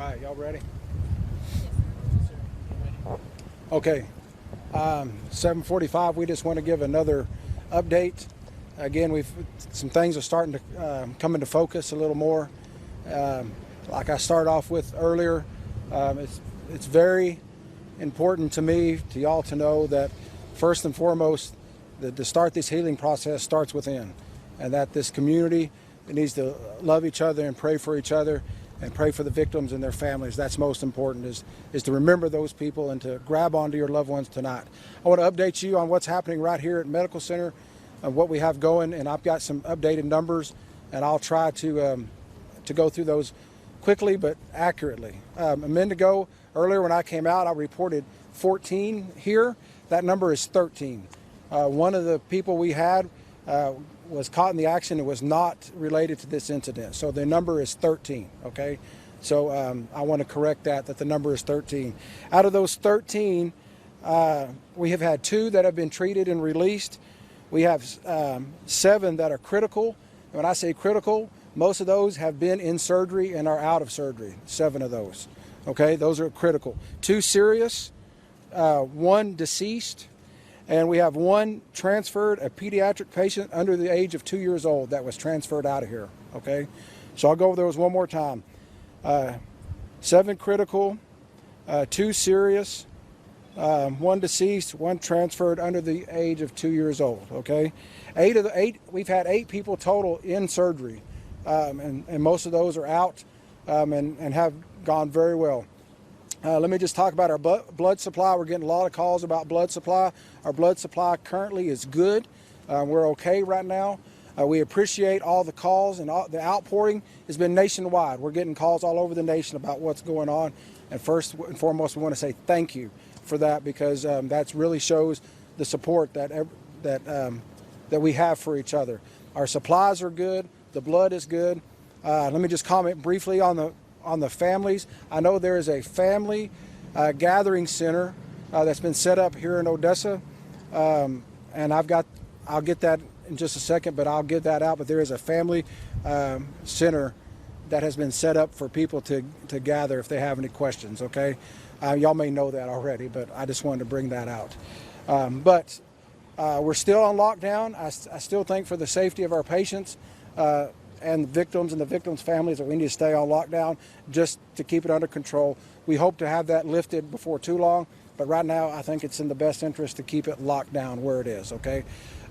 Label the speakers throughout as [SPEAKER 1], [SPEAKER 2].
[SPEAKER 1] right, y'all ready? Okay. 7:45. We just want to give another update. Again, some things are starting to come into focus a little more. Like I started off with earlier, it's very important to me, to y'all, to know that first and foremost, to start this healing process starts within, and that this community needs to love each other and pray for each other and pray for the victims and their families. That's most important, is to remember those people and to grab onto your loved ones tonight. I want to update you on what's happening right here at Medical Center and what we have going, and I've got some updated numbers, and I'll try to go through those quickly but accurately. A minute ago, earlier when I came out, I reported 14 here. That number is 13. One of the people we had was caught in the action and was not related to this incident. So the number is 13, okay? So I want to correct that the number is 13. Out of those 13, we have had 2 that have been treated and released. We have 7 that are critical. And when I say critical, most of those have been in surgery and are out of surgery, 7 of those, okay? Those are critical. 2 serious, 1 deceased, and we have 1 transferred, a pediatric patient under the age of 2 years old that was transferred out of here, okay? So I'll go over those one more time. 7 critical, 2 serious, 1 deceased, 1 transferred under the age of 2 years old, okay? 8, we've had 8 people total in surgery, and most of those are out and have gone very well. Let me just talk about our blood supply. We're getting a lot of calls about blood supply. Our blood supply currently is good. We're okay right now. We appreciate all the calls, and the outpouring has been nationwide. We're getting calls all over the nation about what's going on. And first and foremost, we want to say thank you for that, because that really shows the support that we have for each other. Our supplies are good. The blood is good. Let me just comment briefly on the families. I know there is a family gathering center that's been set up here in Odessa, and I'll get that in just a second, but I'll get that out. But there is a family center that has been set up for people to gather if they have any questions, okay? Y'all may know that already, but I just wanted to bring that out. But we're still on lockdown. I still think for the safety of our patients and the victims' families, that we need to stay on lockdown just to keep it under control. We hope to have that lifted before too long, but right now I think it's in the best interest to keep it locked down where it is, okay?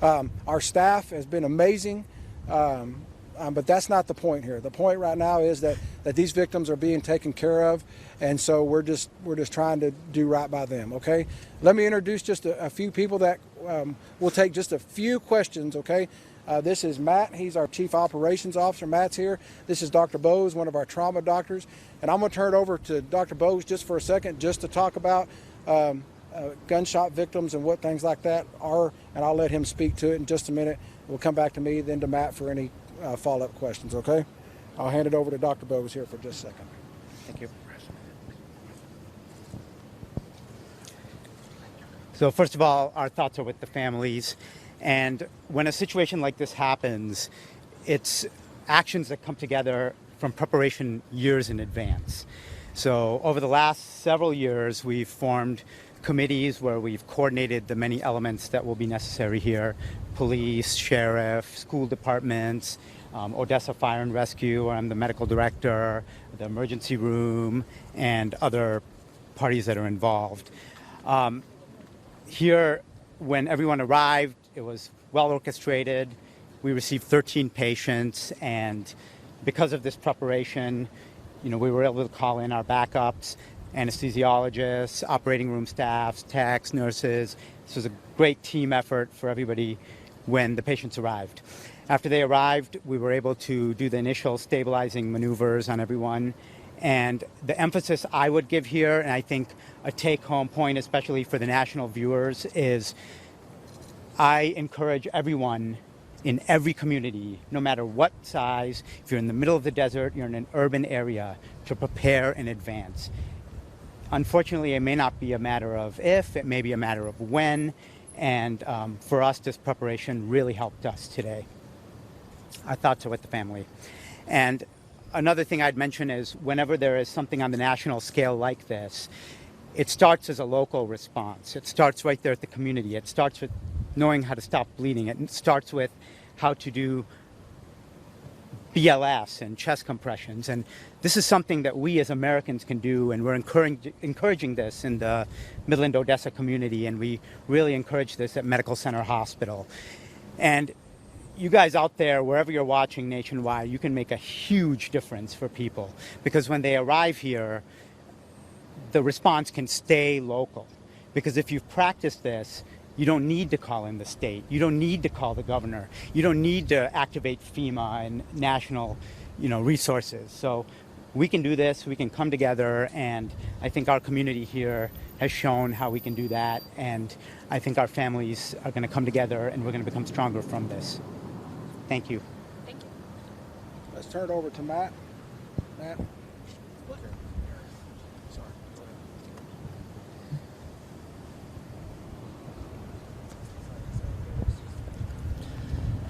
[SPEAKER 1] Our staff has been amazing, but that's not the point here. The point right now is that these victims are being taken care of, and so we're just trying to do right by them, okay? Let me introduce just a few people that will take just a few questions, okay? This is Matt. He's our Chief Operations Officer. Matt's here. This is Dr. Bose, one of our trauma doctors. And I'm going to turn it over to Dr. Bose just for a second, just to talk about gunshot victims and what things like that are, and I'll let him speak to it in just a minute. We'll come back to me, then to Matt for any follow-up questions, okay? I'll hand it over to Dr. Bose here for just a second. Thank you.
[SPEAKER 2] So first of all, our thoughts are with the families. And when a situation like this happens, it's actions that come together from preparation years in advance. So over the last several years, we've formed committees where we've coordinated the many elements that will be necessary here: police, sheriff, school departments, Odessa Fire and Rescue, where I'm the medical director, the emergency room, and other parties that are involved. Here, when everyone arrived, it was well orchestrated. We received 13 patients, and because of this preparation, we were able to call in our backups, anesthesiologists, operating room staffs, techs, nurses. This was a great team effort for everybody when the patients arrived. After they arrived, we were able to do the initial stabilizing maneuvers on everyone. And the emphasis I would give here, and I think a take-home point, especially for the national viewers, is I encourage everyone in every community, no matter what size, if you're in the middle of the desert, you're in an urban area, to prepare in advance. Unfortunately, it may not be a matter of if, it may be a matter of when, and for us, this preparation really helped us today. Our thoughts are with the family. And another thing I'd mention is whenever there is something on the national scale like this, it starts as a local response. It starts right there at the community. It starts with knowing how to stop bleeding. It starts with how to do BLS and chest compressions. And this is something that we as Americans can do, and we're encouraging this in the Midland Odessa community, and we really encourage this at Medical Center Hospital. And you guys out there, wherever you're watching nationwide, you can make a huge difference for people, because when they arrive here, the response can stay local. Because if you've practiced this, you don't need to call in the state. You don't need to call the governor. You don't need to activate FEMA and national, resources. So we can do this. We can come together, and I think our community here has shown how we can do that. And I think our families are going to come together, and we're going to become stronger from this. Thank you.
[SPEAKER 3] Thank you.
[SPEAKER 1] Let's turn it over to Matt. Matt.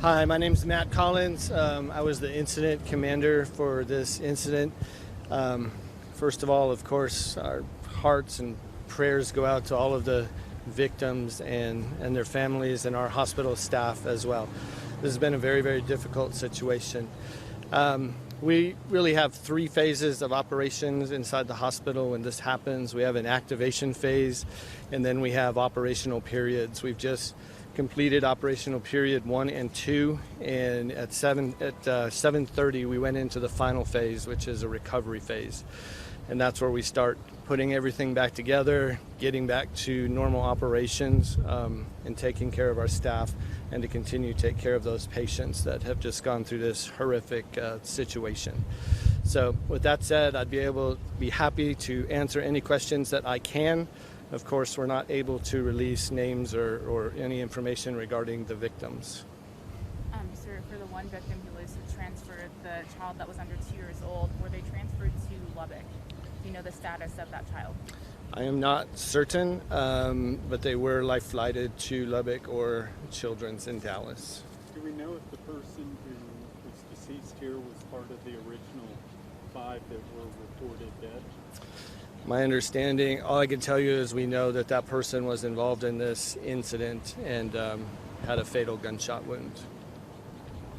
[SPEAKER 4] Hi, my name is Matt Collins. I was the incident commander for this incident. First of all, of course, our hearts and prayers go out to all of the victims and their families and our hospital staff as well. This has been a very, very difficult situation. We really have 3 phases of operations inside the hospital when this happens. We have an activation phase, and then we have operational periods. We've just completed operational period 1 and 2, and at 7:30 we went into the final phase, which is a recovery phase, and that's where we start putting everything back together, getting back to normal operations, and taking care of our staff, and to continue to take care of those patients that have just gone through this horrific situation. So with that said, I'd be happy to answer any questions that I can. Of course, we're not able to release names or any information regarding the victims.
[SPEAKER 3] Sir, for the one victim who was transferred, the child that was under 2 years old, were they transferred to Lubbock? Do you know the status of that child?
[SPEAKER 4] I am not certain, but they were life-flighted to Lubbock or Children's in Dallas.
[SPEAKER 5] Do we know if the person who was deceased here was part of the original 5 that were reported dead?
[SPEAKER 4] My understanding, all I can tell you is we know that that person was involved in this incident and had a fatal gunshot wound.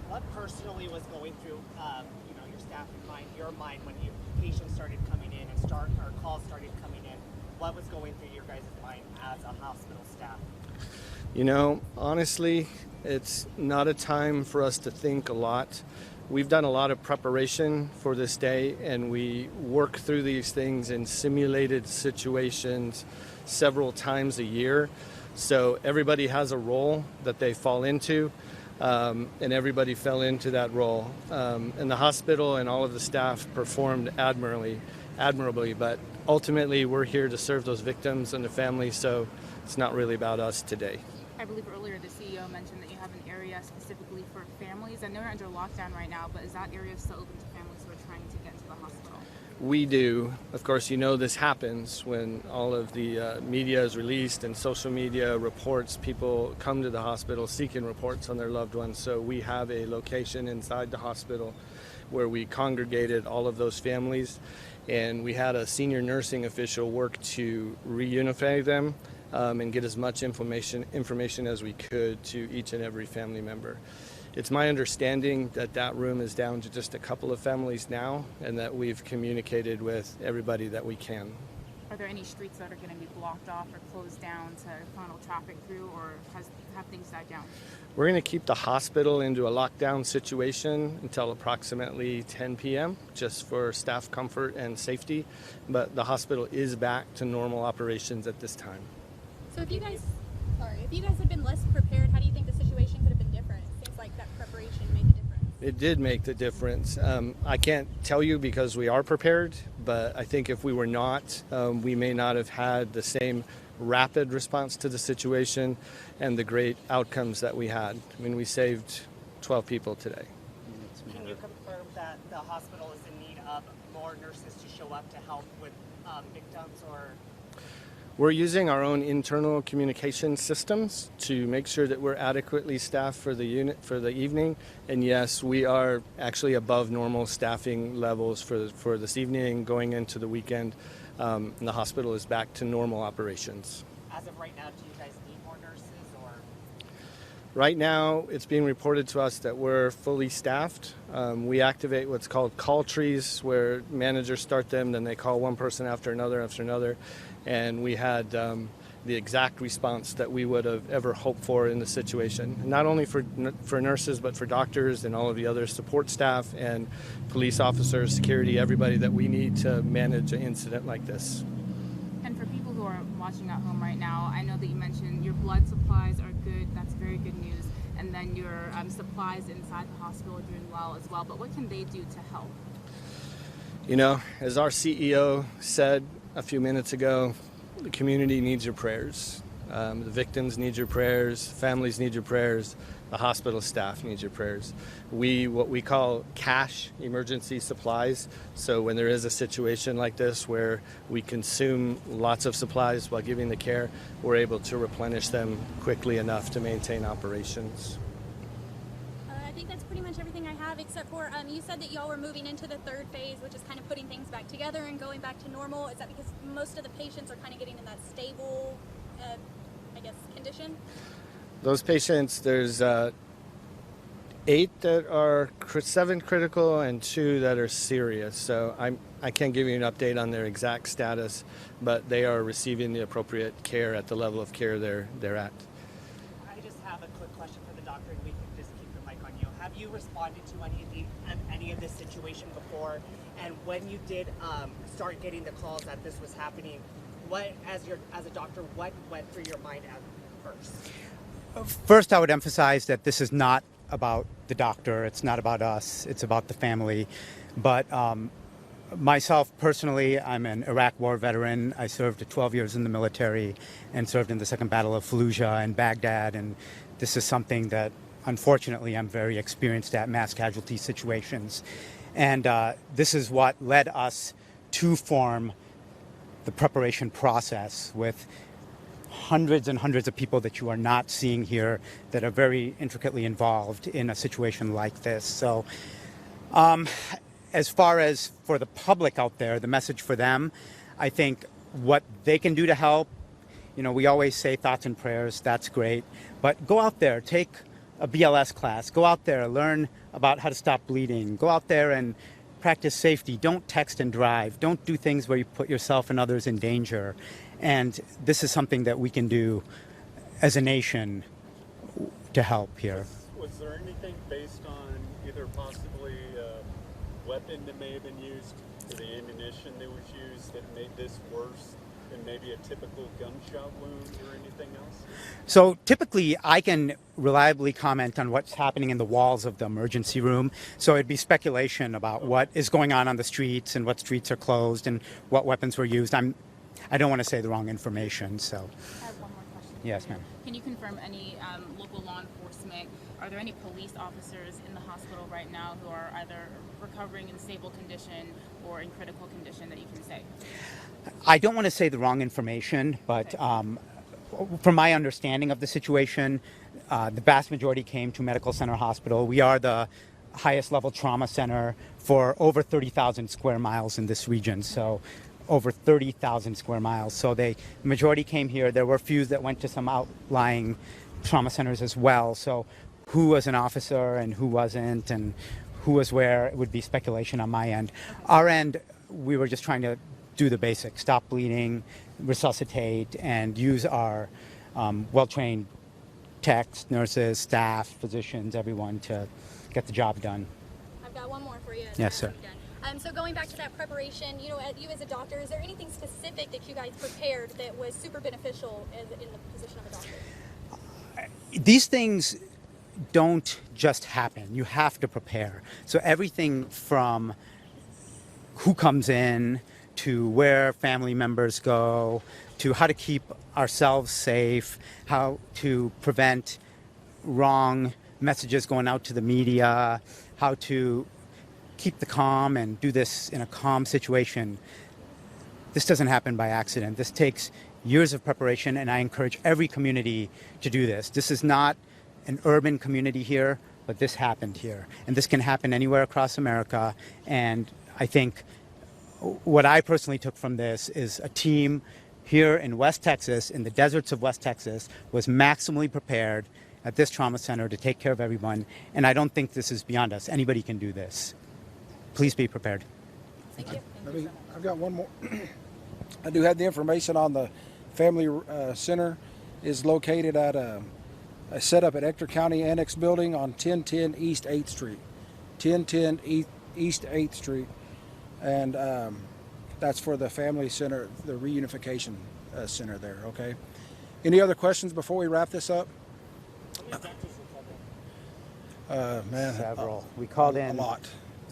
[SPEAKER 6] What personally was going through, your staff and your mind when patients started coming in and calls started coming in? What was going through your guys' mind as a hospital staff?
[SPEAKER 4] Honestly, it's not a time for us to think a lot. We've done a lot of preparation for this day, and we work through these things in simulated situations several times a year. So everybody has a role that they fall into, and everybody fell into that role. And the hospital and all of the staff performed admirably, but ultimately we're here to serve those victims and the families, so it's not really about us today.
[SPEAKER 3] I believe earlier the CEO mentioned that you have an area specifically for families. I know you're under lockdown right now, but is that area still open to families who are trying to get to the hospital?
[SPEAKER 4] We do. Of course, this happens when all of the media is released and social media reports. People come to the hospital seeking reports on their loved ones. So we have a location inside the hospital where we congregated all of those families, and we had a senior nursing official work to reunify them and get as much information as we could to each and every family member. It's my understanding that that room is down to just a couple of families now, and that we've communicated with everybody that we can.
[SPEAKER 3] Are there any streets that are going to be blocked off or closed down to funnel traffic through, or have things died down?
[SPEAKER 4] We're going to keep the hospital into a lockdown situation until approximately 10 p.m. just for staff comfort and safety, but the hospital is back to normal operations at this time.
[SPEAKER 7] So if you guys had been less prepared, how do you think the situation could have been different? It seems like that preparation made the difference.
[SPEAKER 4] It did make the difference. I can't tell you because we are prepared, but I think if we were not, we may not have had the same rapid response to the situation and the great outcomes that we had. I mean, we saved 12 people today.
[SPEAKER 6] Can you confirm that the hospital is in need of more nurses to show up to help with victims, or?
[SPEAKER 4] We're using our own internal communication systems to make sure that we're adequately staffed for the unit for the evening. And yes, we are actually above normal staffing levels for this evening, going into the weekend. And the hospital is back to normal operations.
[SPEAKER 6] As of right now, do you guys need more nurses or?
[SPEAKER 4] Right now, it's being reported to us that we're fully staffed. We activate what's called call trees, where managers start them, then they call one person after another, and we had the exact response that we would have ever hoped for in the situation. Not only for nurses, but for doctors and all of the other support staff and police officers, security, everybody that we need to manage an incident like this.
[SPEAKER 3] And for people who are watching at home right now, I know that you mentioned your blood supplies are good. That's very good news. And then your supplies inside the hospital are doing well as well. But what can they do to help?
[SPEAKER 4] You know, as our CEO said a few minutes ago, the community needs your prayers. The victims need your prayers. Families need your prayers. The hospital staff needs your prayers. What we call cash emergency supplies. So when there is a situation like this where we consume lots of supplies while giving the care, we're able to replenish them quickly enough to maintain operations.
[SPEAKER 7] I think that's pretty much everything I have, except for you said that y'all were moving into the third phase, which is kind of putting things back together and going back to normal. Is that because most of the patients are kind of getting in that stable, condition?
[SPEAKER 4] Those patients, there's 8 that are 7 critical and 2 that are serious. So I can't give you an update on their exact status, but they are receiving the appropriate care at the level of care they're at.
[SPEAKER 6] I just have a quick question for the doctor, and we can just keep the mic on you. Have you responded to any of this situation before? And when you did start getting the calls that this was happening, what, as a doctor, what went through your mind at first?
[SPEAKER 2] First, I would emphasize that this is not about the doctor. It's not about us. It's about the family. But myself personally, I'm an Iraq war veteran. I served 12 years in the military and served in the Second Battle of Fallujah and Baghdad. And this is something that, unfortunately, I'm very experienced at, mass casualty situations. And this is what led us to form the preparation process with hundreds and hundreds of people that you are not seeing here that are very intricately involved in a situation like this. So as far as for the public out there, the message for them, I think what they can do to help, you know, we always say thoughts and prayers, that's great, but go out there, take a BLS class, go out there, learn about how to stop bleeding, go out there and practice safety. Don't text and drive. Don't do things where you put yourself and others in danger. And this is something that we can do as a nation to help here.
[SPEAKER 5] Was there anything based on either possibly a weapon that may have been used or the ammunition that was used that made this worse than maybe a typical gunshot wound or anything else?
[SPEAKER 2] So typically I can reliably comment on what's happening in the walls of the emergency room. So it'd be speculation about what is going on the streets and what streets are closed and what weapons were used. I don't want to say the wrong information, so.
[SPEAKER 3] I have one more question.
[SPEAKER 2] Yes, ma'am.
[SPEAKER 3] Can you confirm any local law enforcement? Are there any police officers in the hospital right now who are either recovering in stable condition or in critical condition that you can say?
[SPEAKER 2] I don't want to say the wrong information, but from my understanding of the situation, the vast majority came to Medical Center Hospital. We are the highest level trauma center for over 30,000 square miles in this region. So over 30,000 square miles. So the majority came here. There were a few that went to some outlying trauma centers as well. So who was an officer and who wasn't and who was where, it would be speculation on my end. Our end, we were just trying to do the basics, stop bleeding, resuscitate, and use our well-trained techs, nurses, staff, physicians, everyone to get the job done.
[SPEAKER 7] I've got one more for you.
[SPEAKER 2] Yes, sir.
[SPEAKER 7] So going back to that preparation, you as a doctor, is there anything specific that you guys prepared that was super beneficial in the position of a doctor?
[SPEAKER 2] These things don't just happen. You have to prepare. So everything from who comes in to where family members go, to how to keep ourselves safe, how to prevent wrong messages going out to the media, how to keep the calm and do this in a calm situation. This doesn't happen by accident. This takes years of preparation, and I encourage every community to do this. This is not an urban community here, but this happened here. And this can happen anywhere across America. And I think what I personally took from this is a team here in West Texas, in the deserts of West Texas, was maximally prepared at this trauma center to take care of everyone. And I don't think this is beyond us. Anybody can do this. Please be prepared.
[SPEAKER 7] Thank you.
[SPEAKER 1] I've got one more. I do have the information on the family center is located at a setup at Ector County Annex Building on 1010 East 8th Street. 1010 East 8th Street. And that's for the family center, the reunification center there, okay? Any other questions before we wrap this up? Man,
[SPEAKER 2] Several. We called in
[SPEAKER 1] a lot.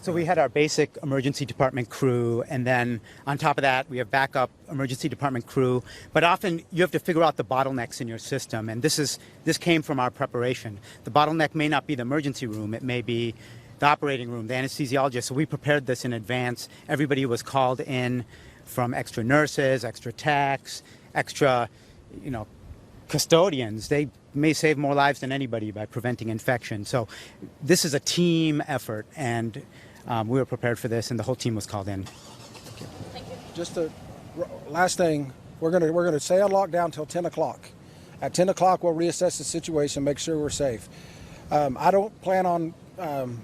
[SPEAKER 2] So we had our basic emergency department crew, and then on top of that, we have backup emergency department crew. But often you have to figure out the bottlenecks in your system, and this came from our preparation. The bottleneck may not be the emergency room; it may be the operating room, the anesthesiologist. So we prepared this in advance. Everybody was called in, from extra nurses, extra techs, extra, custodians. They may save more lives than anybody by preventing infection. So this is a team effort, and we were prepared for this, and the whole team was called in.
[SPEAKER 7] Thank you.
[SPEAKER 1] Just the last thing, we're gonna stay on lockdown till 10 o'clock. At 10 o'clock, we'll reassess the situation, make sure we're safe. I don't plan on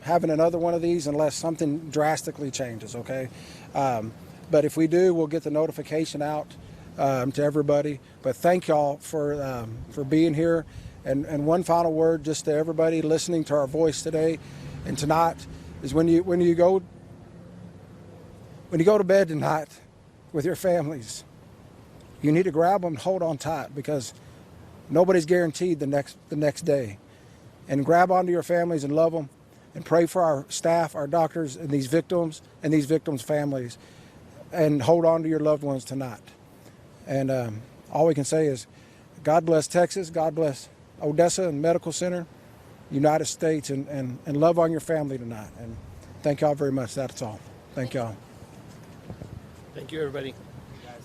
[SPEAKER 1] having another one of these unless something drastically changes, okay? But if we do, we'll get the notification out to everybody. But thank y'all for being here. And one final word just to everybody listening to our voice today and tonight is when you go to bed tonight with your families, you need to grab them and hold on tight, because nobody's guaranteed the next day. And grab onto your families and love them, and pray for our staff, our doctors, and these victims families, and hold on to your loved ones tonight. And all we can say is, God bless Texas, God bless Odessa and Medical Center, United States, and love on your family tonight. And thank y'all very much. That's all. Thank y'all.
[SPEAKER 4] Thank you, everybody.